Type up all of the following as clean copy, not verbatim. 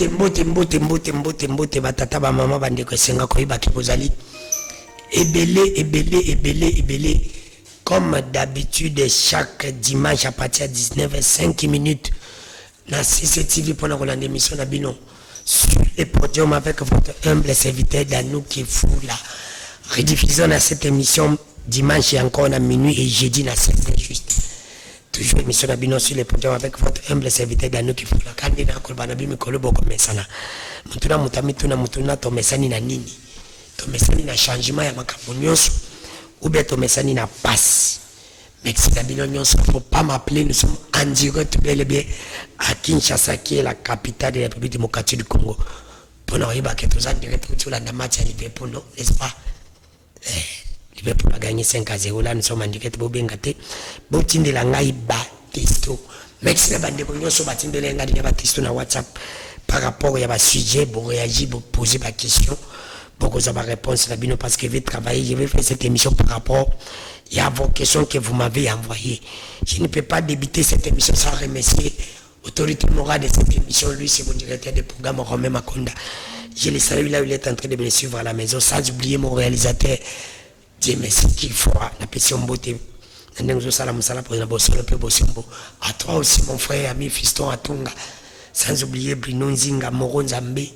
mbote batata ba mama bande ko senga ko ibaki bozali ebele comme d'habitude chaque dimanche à partir de 19h05 na CCTV pour la Rolande émission na bino sur le podium avec votre humble serviteur Danou qui fout la rediffusion de cette émission dimanche et encore à minuit et jeudi na 16h juste. Toujours émission na bino sur le podium avec votre humble serviteur Danou qui fout la candidat ko bana bi mikolo boko mesana. Mutuna mutuna to mesani na nini? To mesani na changement ya makambo nyonso ou bien to mesani na passe. Mais si la bino nyonso faut pas m'appeler, nous sommes en direct bel et bien à Kinshasa qui est la capitale de la République démocratique du Congo. Pour nous arriver à que tous en direct sur la match à Liverpool, non, n'est-ce pas? Liverpool a gagné 5-0 là, nous sommes en direct pour Bengate. Botin de la ngai Batisto. Mais si la bande de nyonso batin de la ngai Batisto na WhatsApp par rapport à un sujet, pour réagir, pour poser ma question. Pour que vous ayez réponse là, parce que je vais travailler, je vais faire cette émission par rapport à vos questions que vous m'avez envoyées. Je ne peux pas débuter cette émission sans remercier l'autorité morale de cette émission. Lui, c'est mon directeur de programme, Romain Makonda. Je le salue là où il est en train de me suivre à la maison, sans oublier mon réalisateur, Dieu merci qu'il faut la passion beauté. À toi aussi, mon frère, ami, fiston Atunga, sans oublier Bruno Nzinga, Moron Zambé.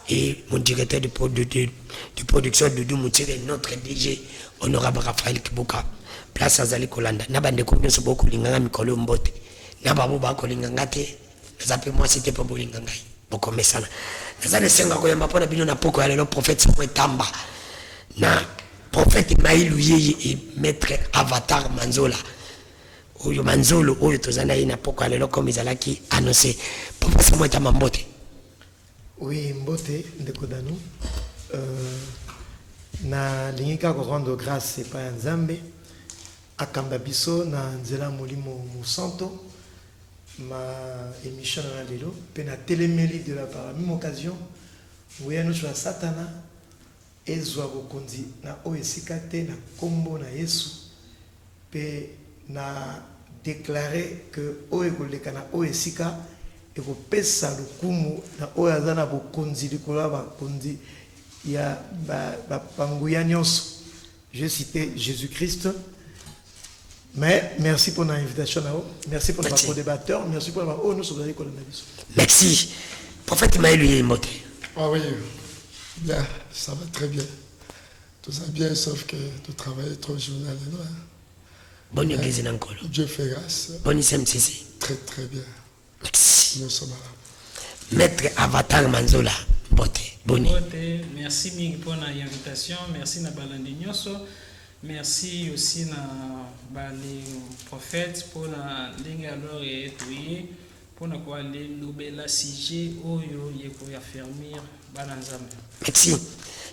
Et mon directeur de production Doudou Moutire, notre DG, honorable Raphaël Kibuka, place à Zali Kolanda. Nabande Kounion Soboko Linganga Mikolo Mbote. Nababu Bako Lingangate, moi c'était pas Bolinganga. Boko Mesana. Nazane Senga Koyama Pona Bino na Poko Alelo, prophète Samuel Tamba. Na prophète Maïlou Yeye et maître Avatar Manzola. Oyo Manzolo, Oyo Tozana Ina Poko Alelo, comme ils allaient qui annoncé. Prophète Samuel Tamba Mbote. Oui, Mbote, ndeko Danou. Na lingika ko rendre grâce c'est pas Nzambe. Akamba biso na nzela molimo musanto. Ma émission na lelo pe na téléméli de la par même occasion où ya no choa satana ezwa bokonzi na oesikate na kombo na Yesu pe na déclarer que oekoleka na oesika et vous pesa lukumu na oyazana bokonzi likola bakonzi ya banguya nyonso. Je citais Jésus-Christ. Mais merci pour l'invitation. Merci pour notre débatteur. Merci pour l'avoir. Oh, nous sommes allés avec merci. Prophète Maël est monté. Ah oui, bien, ça va très bien. Tout ça bien, sauf que tu travailles trop journal. Bonne église encore. Dieu fait grâce. Bonne MCC. Très très bien. Merci. Nous sommes là. Maître Avatar Manzola. Boté. Bonne. Merci Mig pour l'invitation. Merci Nabalandi Nyoso. Merci aussi na les prophètes pour la ligne alors et pour na quoi les nouvelles sujet oyo yeko affermir balanzam. Merci.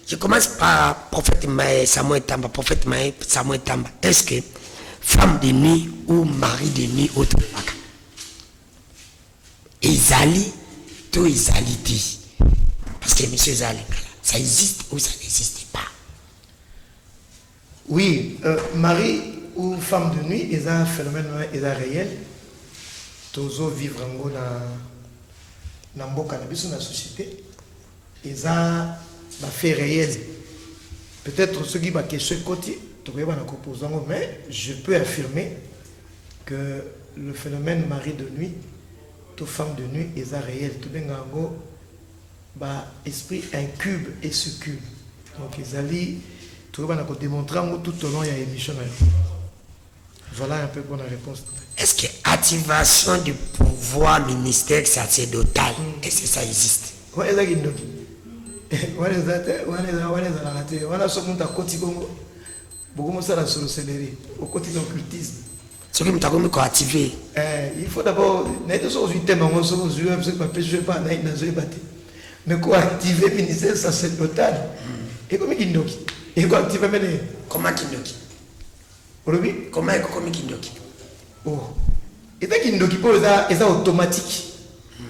Je commence par prophète Samuel Tamba. Prophète Samuel Tamba. Est-ce que femme de nuit ou mari de nuit autre part? Ezali, tout Ezali. Parce que monsieur Zali, ça existe ou ça n'existe pas? Oui, mari ou femme de nuit, ils ont un phénomène réel. Tozo vivre en gros dans mboka na la société. Ils ont un fait réel. Peut-être ceux qui va question côté, mais je peux affirmer que le phénomène mari de nuit, toute femme de nuit, ils ont réel. Tout le monde esprit incube et succube. Donc ils allaient tout démontrer tout au long de l'émission. Voilà un peu pour la réponse. Est-ce que activation du pouvoir ministère sacerdotal, est-ce que ça existe? Oui, ça existe. Il faut d'abord mais quoi activer le ministère sacerdotal et comment il et quoi activer comment Kindoki? Comment Kindoki? Oh, et tant Kindoki pour les automatique.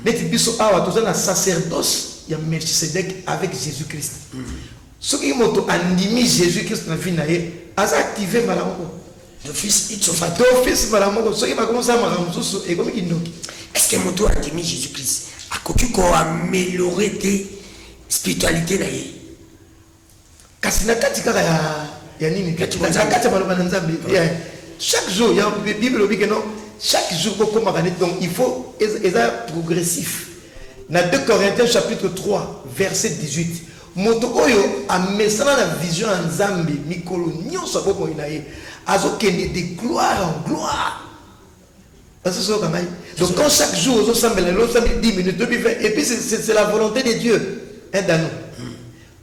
Net biso awa tous un sacerdoce il y a Melchisedec avec Jésus-Christ. Ce qui moto andimi Jésus-Christ na vie naé a activé malamu. D'office il se fait d'office malamu. Ce qui va commencer à maramuso et comment Kindoki? Est-ce que moto andimi Jésus-Christ? akoki koaméliorer te spiritualité na ye. Kasi na kati kaka ya nini? Kati ya maloba na Nzambe. Chaque jour, il y a une Bible qui dit non, chaque jour, donc il faut être progressif. Dans 2 Corinthiens chapitre 3, verset 18. Moto oyo a mesana la vision en Nzambe, mikolo nyonso boko inaye. Azo kende de gloire en gloire. Donc quand chaque jour, on s'en 10 minutes, 2 minutes, et puis c'est la volonté de Dieu. Dans nous.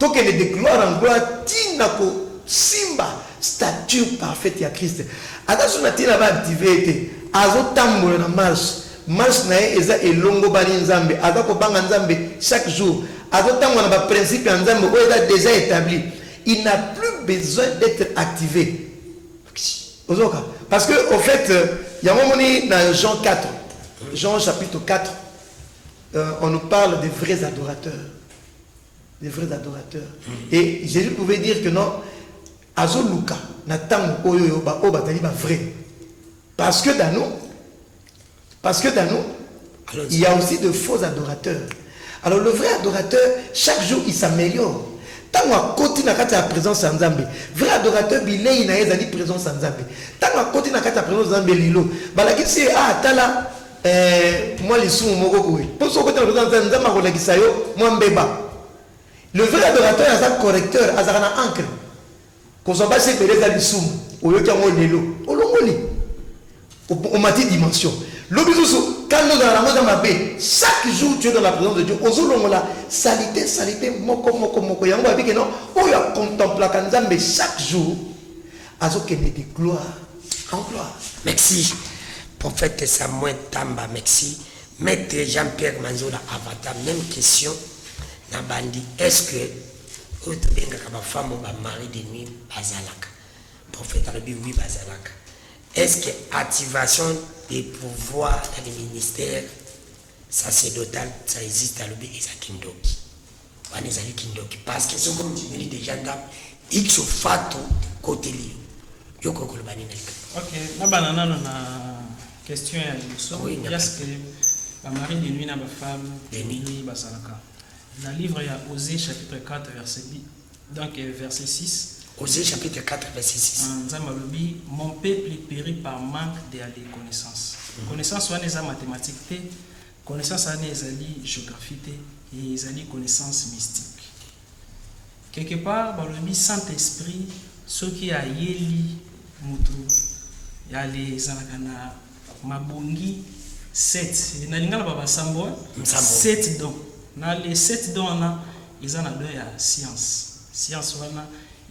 Donc elle est de gloire en gloire, tinako simba statue parfaite ya Christ. Attention na tina ba activité. Azo tambola na marche na eza elongo bali Nzambe. Azo ko banga Nzambe chaque jour. Azo tambola na ba principe ya Nzambe o eza déjà établi. Il n'a plus besoin d'être activé. Parce que au fait, il y a un moment dans Jean 4, Jean chapitre 4, on nous parle des vrais adorateurs. Des vrais adorateurs. Et Jésus pouvait dire que non, Azo Luka, Natang Oyo Batali va vrai. Parce que dans nous, il y a aussi de faux adorateurs. Alors le vrai adorateur, chaque jour, il s'améliore. Tant qu'on continue à la présence en Zambie, vrai adorateur, il a une présence en Zambie. Tant qu'on continue à la présence en Zambie, il c'est ah, tala, moi les sous, pour ce côté, moi mbeba. Le vrai adorateur, il a un correcteur, il a un encre. Qu'on soit pas séparé dans les sous, au lieu qu'il y a un l'élo, au mati dimension. L'obéissance, quand nous allons dans ma baie, chaque jour tu es dans la présence de Dieu. Aux la salité, moko, yango avec non, on a contemplé Kanzambe chaque jour. Azo kene de gloire en gloire. Merci, prophète Samuel Tamba, merci. Maître Jean-Pierre Manzola Avatar, même question. Nabandi, est-ce que vous avez une femme ou un mari de nuit bazalaka? Prophète Arabi, oui, bazalaka. Est-ce que l'activation des pouvoirs dans les ministères sacerdotal, ça existe à l'obé et ça kindoki? On est allé kindoki. Parce que c'est comme tu dis déjà dans X fato côté lié. Yoko kolbani na. Ok, na banana na question ya liso. Oui, est-ce que la mari de nuit na ba femme de nuit bazalaka? Dans le livre, il y a Osée chapitre 4, verset 10. Donc, verset 6. Osée chapitre 4, verset 6. Mon peuple périt par manque de connaissances. Connaissance, c'est les mathématiques, connaissance, c'est les géographie et les connaissances mystiques. Quelque part, dans le Saint-Esprit, ce qui a yeli, il y a les anakana, mabongi, 7. Il y a 7 dons. Dans les 7 dons, ils ont la science. Science,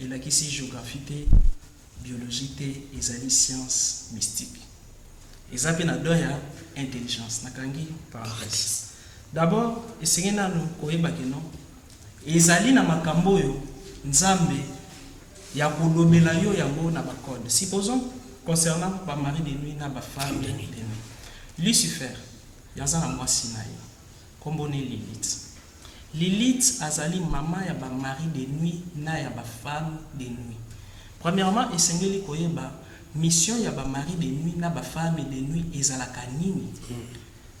il y a ici géographie, biologie, et les sciences mystiques. Ils ont la intelligence. D'abord, ils ont na makambo yo nzambe ya kolobela yo yango na bakode. Supposons concernant ba mari de nuit na ba femme de nuit. Lucifer, yazana mwasi na yo. Kombone Lilith. Lilith azali mama ya ba mari de nuit na ya ba femme de nuit. Premièrement, esengeli koyeba mission ya ba mari de nuit na ba femme de nuit ezalaka nini.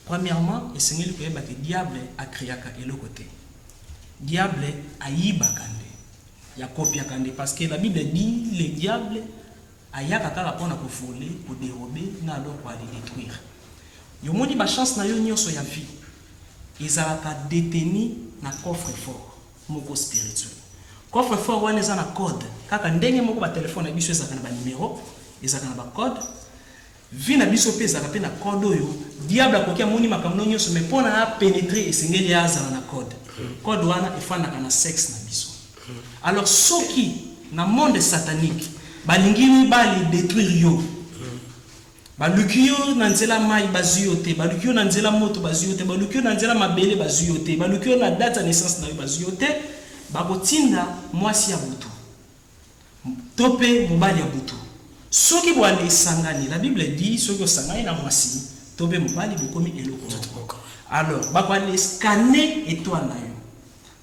Premièrement, esengeli koyeba que diable a créé eloko te. Diable ayiba kande. Ya kopia kande parce que la Bible dit le diable ayaka kala pona ko voler, ko dérober na alors ko aller détruire. Yo moni ba chance na yo nyonso ya vie. Ils ont détenu na coffre fort moko spirituel. Coffre fort wana eza na code. Kaka ndenge moko ba téléphone na biso ezaka na ba numéro, ezaka na ba code. Vi na biso pe ezaka pe na code oyo. Diable akoki amoni makambo nyonso mais pona a pénétrer esengeli azala na code. Code wana efandaka na sexe na biso. Alors soki na monde satanique balingi bali détruire yo. Balukio na nzela mai bazuyo te, balukio na nzela moto bazuyo te, balukio na nzela mabele bazuyo te, balukio na date de naissance na yo bazuyo te, bakotinda mwasi ya butu. Tope mobali ya butu. Soki bwale sangani, la Bible dit soki osangani na mwasi, tope mobali bokomi eloko. Alors, bakoale scanner étoile na yo.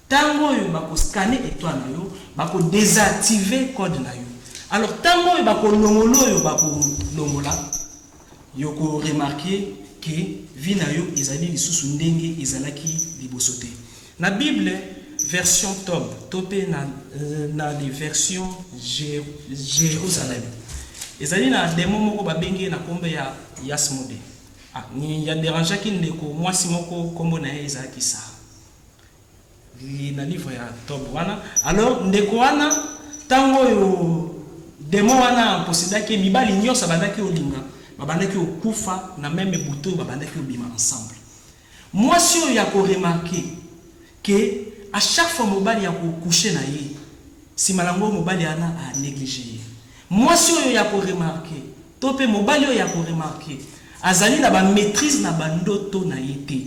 Tango yo bako scanner étoile na yo, bako désactiver code na yo. Alors tango yo bako longolo yo bako longola. Yoko remarqué que vie na yo ezali lisusu ndenge ezalaki liboso te. Na Bible version Tob, topé na les versions Jérusalem. Ezali na démon moko babenge na kombe ya Yasmode. Ah, ni ya déranger ki ndeko mwasi moko kombo na ye ezalaki sa. Na livre ya Tob wana. Alors ndeko wana tango yo démon wana possédaki mibali nyonso bandaki olinga, babandaki okufa na même buto babandaki obima ensemble. Mwasi oyo ya ko remarquer que à chaque fois mobali ya coucher na ye, si malango mobali ana a négliger. Mwasi oyo ya ko remarquer, topé mobali oyo ya ko remarquer, azali na ba maîtrise na bandoto na yete.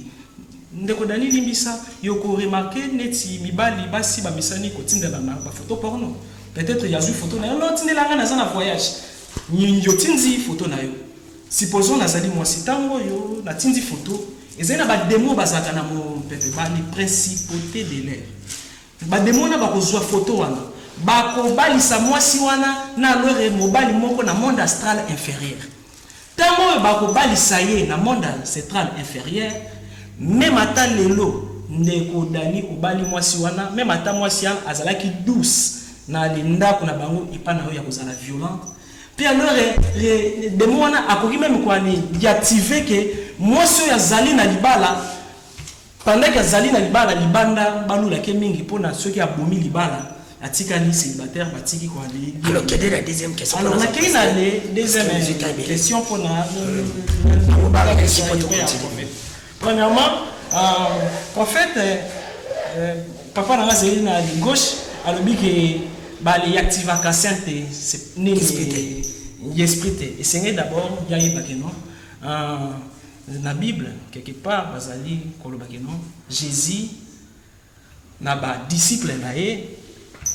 Ndeko Dani limbisa yo ko remarquer neti mibali basi ba misani ko tindela na ba photo porno. Peut-être ya zu photo na yo no tindela nga na voyage. Nyinjo tinzi photo na yo. Supposons nazali mwasi tango yo na tinzi photo. Ezali na ba démon bazaka na mo pepe ba les principautés de l'air. Ba démon na ba kozwa photo wana. Ba ko balisa mwasi wana na lore mobali moko na monde astral inférieur. Tango ba ko balisa ye na monde astral inférieur, même ata lelo ndeko Dani obali mwasi wana, même ata mwasi wana azalaki douce na linda kuna bango ipana yo ya kozala violente. Puis alors les démons wana akoki même quoi ni activer que mwasi ya zali na libala pendant que zali na libala libanda balula ke mingi pona ceux qui abomi libala atika ni célibataire batiki quoi li. Alors quelle est la deuxième question? Alors la deuxième question pour na premièrement prophète papa na zeli na gauche alobi que ba les activaka sainte c'est ni esprit et c'est d'abord ya yebakeno na Bible quelque part bazali kolobakeno Jésus na ba disciple na ye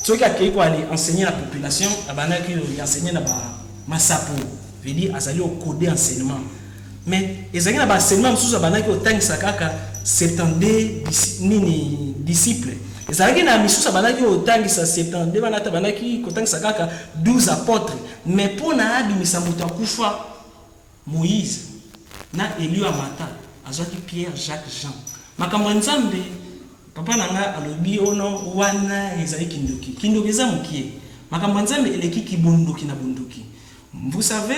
soki akei ko aller enseigner la population abanaki enseigner na ba masapo veut dire azali au code enseignement mais ezali na ba enseignement mususu abanaki otangisa kaka 72 nini disciples ezalaki na misusu abanaki otangisa 72 banata banaki kotangisa kaka 12 apôtres mais pona abimisa moto akufa Moïse na Élie amata azwaki Pierre Jacques Jean makambo nzambe papa nanga alobi ono wana ezali kindoki eza mokie makambo nzambe eleki kibondoki na bondoki. Vous savez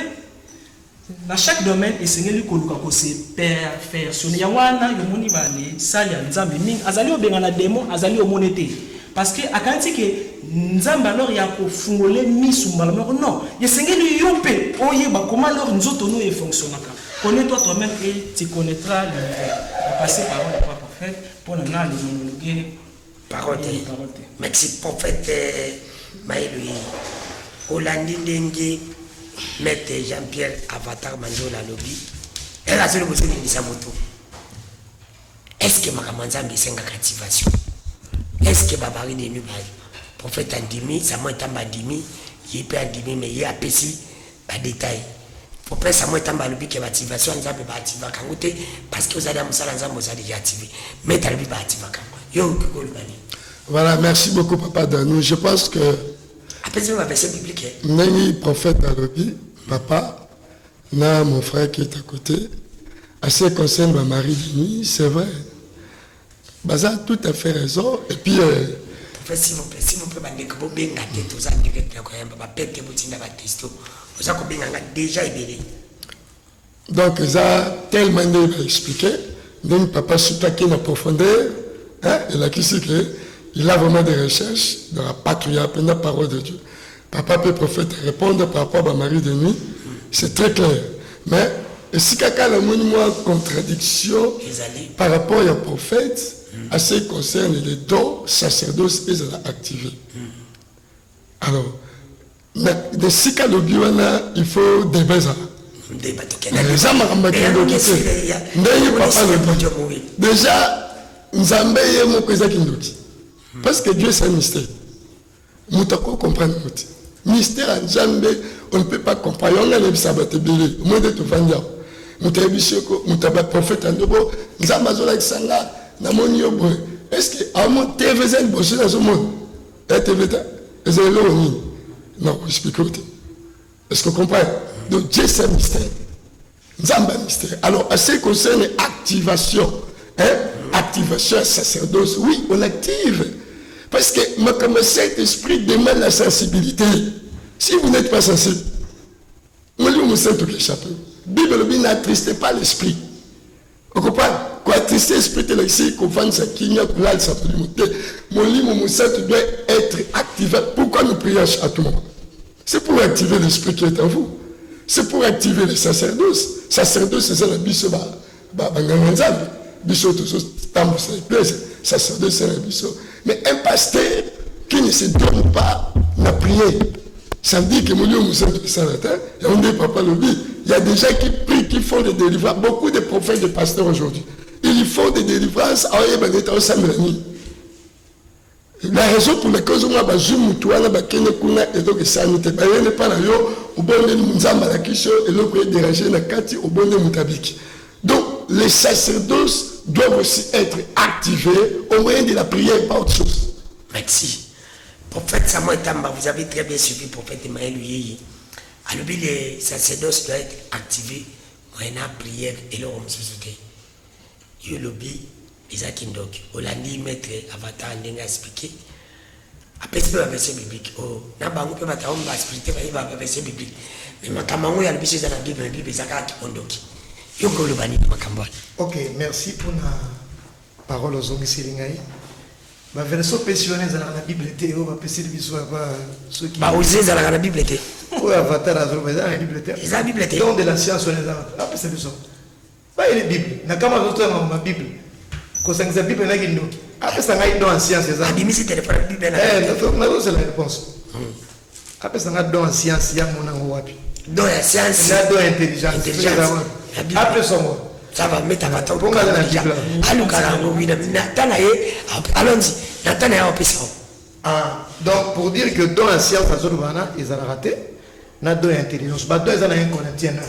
dans chaque domaine esengeli koluka ko se perfectionner ya wana yomoni bale sali ya nzambe mingi azali obenga na démon azali omonete parce que akanti ke nzambe alors ya ko fungole misu malamo non esengeli yope oyeba comment alors nzoto no e fonctionnaka. Connais-toi toi-même et tu connaîtras l'univers. On va passer parole à prophète pour nous aller monologuer parole. Merci prophète Maïloui. Olandi Ndenge Maître Jean-Pierre Avatar Manjola Lobby. Elle a solo besoin de sa moto. Est-ce que Makamanzambi c'est une activation? Est-ce que Babari de Nubai prophète Andimi, ça m'a été Andimi, il peut Andimi mais il y a PC pas détail. Prophète ça m'a été Andimi qui activation Nzambe ba activa kangote parce que vous allez à Moussala Nzambe vous allez déjà activer. Mais t'as pas activer kango. Yo Golbani. Voilà, merci beaucoup Papa Danou. Je pense que après ma version biblique. Nengi prophète Nalobi, papa, na mon frère qui est à côté, à ce qui concerne ma Marie de nuit, c'est vrai. Baza a tout à fait raison. Et puis s'il vous plaît, bandeko bo benga te toza direct na koyamba ba pete botinda ba testo. Oza ko benga déjà ebele. Donc ça tellement de expliquer, donc papa soutaki na profondeur, hein, et là qui c'est que il a vraiment des recherches dans la patria, plein la parole de Dieu. Papa peut prophète répondre par rapport à Marie de nuit, c'est très clair. Mais si quelqu'un a une contradiction par rapport au prophète, à ce qui concerne les dons sacerdoce, ils ont activé. Alors, de ce cas il faut des baisers. Déjà, nous avons parce que Dieu c'est un mystère. Nous devons comprendre. Mystère en Djambe, on ne peut pas comprendre. On a les sabbats belés. Au moins de tout vendre. Nous avons prophète en Dobo. Nous avons besoin de Sanga. Nous avons est-ce que à mon TV c'est bossé dans ce monde? TV est non, expliquez. Est-ce que vous comprenez? Donc Dieu c'est un mystère. Nzamba mystère. Alors, à ce qui concerne activation, activation à sacerdoce, oui, on active. Parce que comme cet esprit demande la sensibilité. Si vous n'êtes pas sensible, on lui vous sent tout échappé. Bible n'attristez pas l'esprit. Vous comprenez? Quoi attrister l'esprit de ici, qu'on vende sa quigna, qu'on l'a sa priorité. Mon lit, mon moussette doit être activé. Pourquoi nous prions à tout moment? C'est pour activer l'esprit qui est en vous. C'est pour activer le sacerdoce. Sacerdoce, c'est ça la biso, biso, tout ça, sacerdoce, c'est la biso. Mais un pasteur qui ne se donne pas n'a prié. Ça me dit que mon Dieu nous a fait ça la terre. Et on dit, papa le dit, il y a des gens qui prient, qui font des délivrances. Beaucoup de prophètes, de pasteurs aujourd'hui. Ils font des délivrances. La raison pour laquelle je me suis dit que je me suis dit que je donc, les sacerdoces doivent aussi être activés au moyen de la prière, pas autre chose. Merci. Prophète Samuel Tamba, vous avez très bien suivi prophète Emmanuel Luyeyi. Alors, les sacerdoces doivent être activés moyen la prière et leur homme société. Il y a lobby, les Akindok, Olandi, maître, avatar, n'est expliqué. Après, c'est la verset biblique. Oh, n'a pas un peu de temps, on va expliquer la verset biblique. Mais ma camarade, il y a le péché dans la Bible, c'est ça qui est condoki. Ok, merci pour la parole aux hommes Sélingaï. Ma version pensionnée dans la Bible était au PC de Bissoua, ceux qui. Bah, osez dans la Bible était. Oui, avatar à la Bible était. C'est la Bible était. Donc, de la science, on est là. Ah, c'est le son. Bah, il est Bible. N'a qu'à ma Bible. Quand ça nous a Bible, n'a qu'à nous. Après, ça n'a dans la science, c'est ça. Ah, dis-moi si tu n'es pas la Bible. C'est la réponse. Après, ça n'a dans la science, il y a mon angoisse. Dans la science. Il y a dans l'intelligence. Après, son mot. Ça va mettre à ma tante. Donc, pour dire que dans la science, ils ont raté. N'a dans l'intelligence. Bah, dans un Corinthien 9.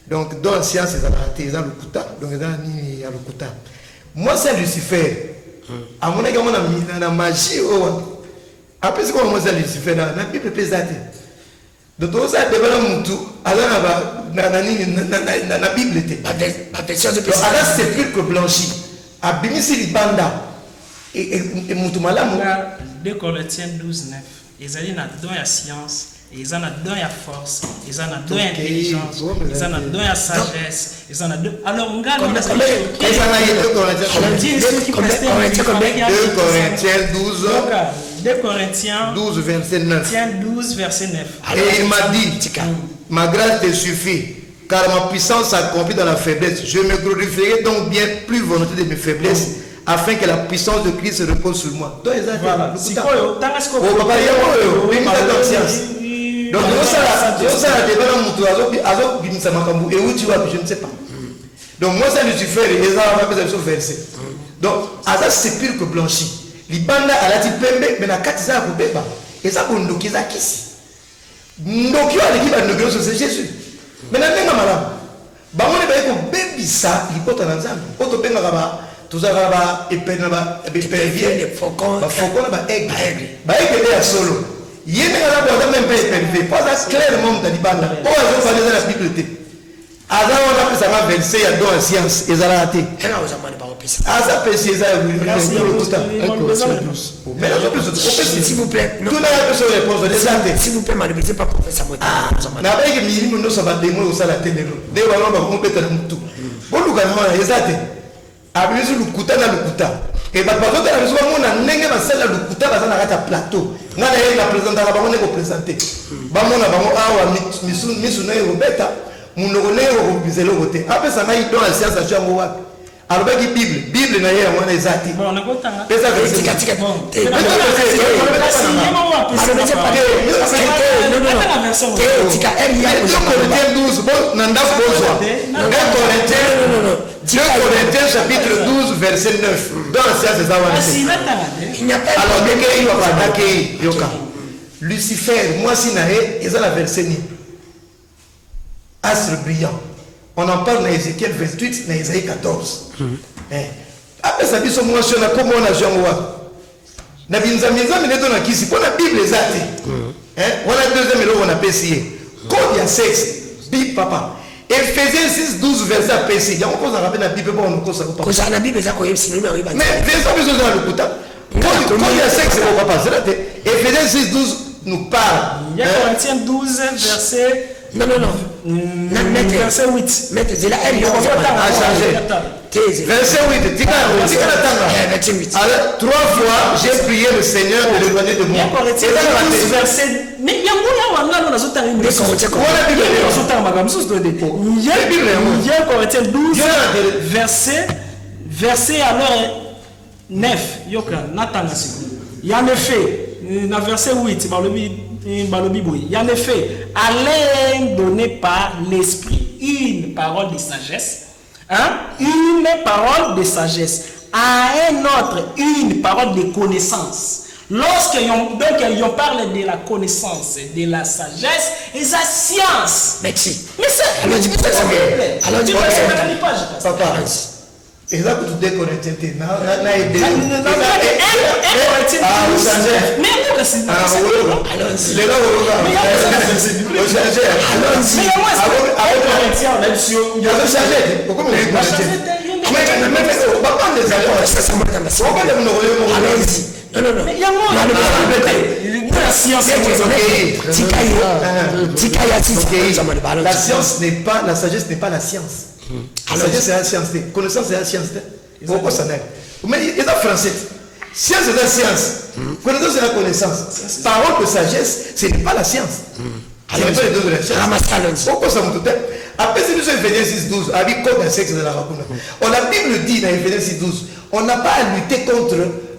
Donc, dans la science, ils ont raté. Ils ont le kuta. Donc, ils ont le kuta. Moi, c'est Lucifer. À mon avis, on a la magie. Après, c'est quoi moi, c'est Lucifer? La Bible peut être. Donc, ça a développé la Bible était. Alors, c'est plus que blanchi. À Binisi Libanda et Moutoumala. 2 Corinthiens 12, 9. Ils ont dans la science, ils ont dans la force, ils ont dans l'intelligence, ils ont dans la sagesse, ils ont dans. Alors, on regarde. 2 Corinthiens 12, verset 9. Et il m'a dit, ma grâce te suffit, car ma puissance s'accomplit dans la faiblesse. Je me glorifierai donc bien plus volontiers de mes faiblesses, afin que la puissance de Christ se repose sur moi. Donc, voilà. donc, je ne sais pas. Donc, moi, c'est Lucifer, et ils ont versé. Donc, c'est pire que blanchi. Libanda a la tipembe, mais la katisa a coupé. Et ça, on nous a qu'ici. Nous avons l'équipe de Jésus. Mais nous avons malade. Bah, on est bien comme bébé ça, il porte un ensemble. Auto penga là-bas, tout ça là-bas, et peine là-bas, et pervient. Faucon là-bas, aigle. Bah, aigle est solo. Il y a même pas épervé. Pas ça clairement dans Libanda. Pas à faire dans la Bible. Avant, on a pu savoir verser à deux en science. Ils ont raté. Ça peut s'y s'il vous plaît, s'il vous plaît, malheureusement, pas professeur. N'avec minimum, nous sommes des mots au salaté. Des ballons vont compléter tout. Bon, nous avons les athées. Avec le kuta na le kuta. Et par contre, la maison, on a n'engagé ma salle le kuta, parce qu'on a un plateau. On a la présentation, on est représenté. Bamon a bamon awa, misuna et robeta. Mon nez au bisello voté. Après ça, il doit la science à Django. Alors, la Bible n'a rien à voir. Bon, on a content. Corinthiens chapitre 12 verset 9. Dans la science des avancées. Alors, il va attaquer Lucifer, moi si naé, ils ont la verset ni. Astre brillant. On en parle dans Ézéchiel 28, dans Isaïe 14. Après ça, ils sont mentionnés comment on a joué en roi. N'a pas mis dans la Bible, les athées. Voilà deuxième élo on a PCA. Quand il y a sexe, big papa. Ephésiens 6:12 verset PCA. Il y a encore un rappel dans la Bible pour nous ça pas. Ko ça na Bible ça ko yebsi no me Mais verset besoin dans le kuta. Quand il y a sexe c'est papa, c'est là Ephésiens 6:12 nous parle. Il y a Corinthiens 12 verset non verset 8. Mettez c'est là elle A changé. Verset 8, tika la tanga. verset 8. Alors 3 fois j'ai prié le Seigneur de l'éloigner de Il y a moi. Corinthiens 12 verset mais il y a un on a sauté une Mais comment tu Voilà la Bible. il y a Corinthiens 12 verset alors 9 yoka natanga siku. Il y a en effet dans verset 8 il y a en effet allez donner par l'esprit une parole de sagesse, une parole de sagesse à un autre une parole de connaissance. Lorsqu'ils ont parlé de la connaissance, de la sagesse et de la science. Merci. Mais ça, Alors dis ça ça. Alors dis Papa. Et là, tu déconnectes, na aidé. Mais c'est Les gars, la science n'est pas, la sagesse n'est pas la science. La sagesse c'est la science, connaissance c'est la science. Pourquoi ça n'est? Mais il est français. Science c'est la science. Connaissance c'est la connaissance. Parole de sagesse, ce n'est pas la science. Ce n'est pas les deux de la science. Pourquoi ça me tout après c'est nous sur Ephésiens 6:12, avec code d'un sexe de la raconte. La Bible dit dans Ephésiens 6:12, on n'a pas à lutter contre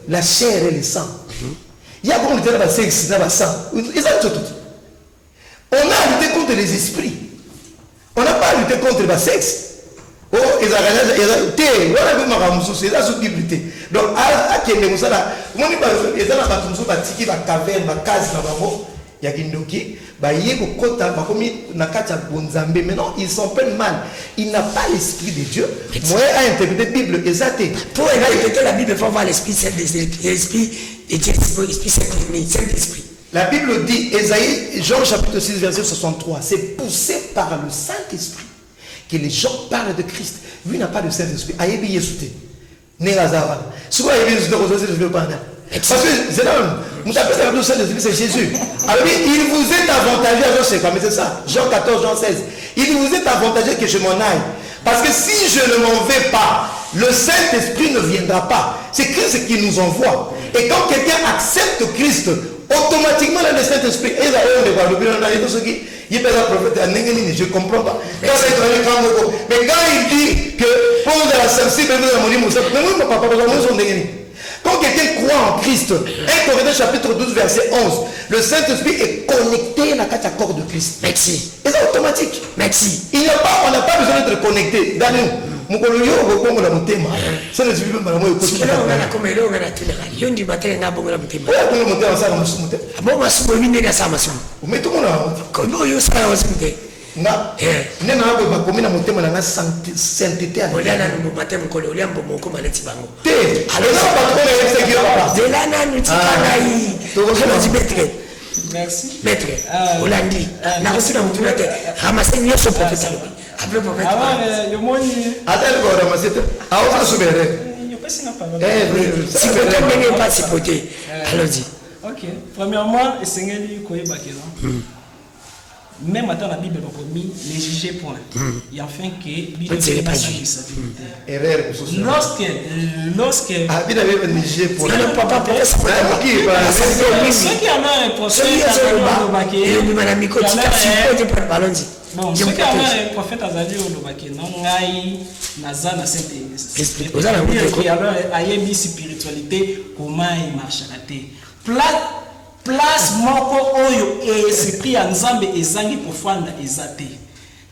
la chair et le sang. Il y a beaucoup de lutter dans le sexe, dans le sang. Ils ont tout. On a à lutter contre les esprits. On n'a pas à lutter contre le sexe. Oh, ils ont donc, à qui est ça là, moi, ils ont la caverne, la case, il y a qui mais non, ils s'en prennent mal. Il n'a pas l'esprit de Dieu. Moi, à interpréter la Bible, exacté. Pour interpréter la Bible, il faut avoir l'esprit Saint-Esprit. La Bible dit, Ésaïe, Jean chapitre 6, verset 63, c'est poussé par le Saint-Esprit que les gens parlent de Christ. Lui n'a pas de Saint-Esprit. Aïebi Yesouté. Nérazava. Souvent, Aïebi Yesouté, je ne veux pas. Parce que c'est là, vous appelez ça le Saint-Esprit, c'est Jésus. Alors, il vous est avantageux, c'est quoi, mais c'est ça. Jean 14, Jean 16. Il vous est avantageux que je m'en aille. Parce que si je ne m'en vais pas, le Saint-Esprit ne viendra pas. C'est Christ qui nous envoie. Et quand quelqu'un accepte Christ, automatiquement le Saint-Esprit est là. Je ne comprends pas. Mais quand il dit que pour la sensible, quand quelqu'un croit en Christ, 1 Corinthiens chapitre 12 verset 11, le Saint-Esprit est connecté à la corps de Christ. Merci. Et c'est automatique. Merci. On n'a pas besoin d'être connecté. Dans nous. C'est le Dieu même moi écoute. Là on a comme là on a tout le yo ndi matin na bongo la mutima. Ouais, on monter ensemble musumu. Abo masumo mine na sama sumo. Mais tout le monde ko yo sa wasumte. Nga. Ne na ba komina mutema na sainteté. Olana no matin mukolo oliambo moko maleti bango. Te. Alors ça pas trop les sécurité papa. De là na nutikanayi. To ko dibetre. Merci. Maître, Olandi, na aussi dans mon tête, ramasser mieux ce prophète. Après prophète. Ah, yo moni. Attends, go ramasser. Ah, on va se mettre. Yo pas si na parole. Si vous ne pas si poté. Allons-y. OK. Premièrement, esengeli koyeba kelo. Même dans la Bible on mis les juger point. Et enfin que Bible n'est pas sa erreur. Lorsque ah Bible n'est juger point. Non papa pour ça. Ceux qui en ont un prophète bon, ceux qui en ont un prophète azali olobaki non ngai naza na Saint-Esprit. Alors ayebi spiritualité comment il marche à la terre. Place moko oyo esprit ya Nzambe ezangi pofanda ezate.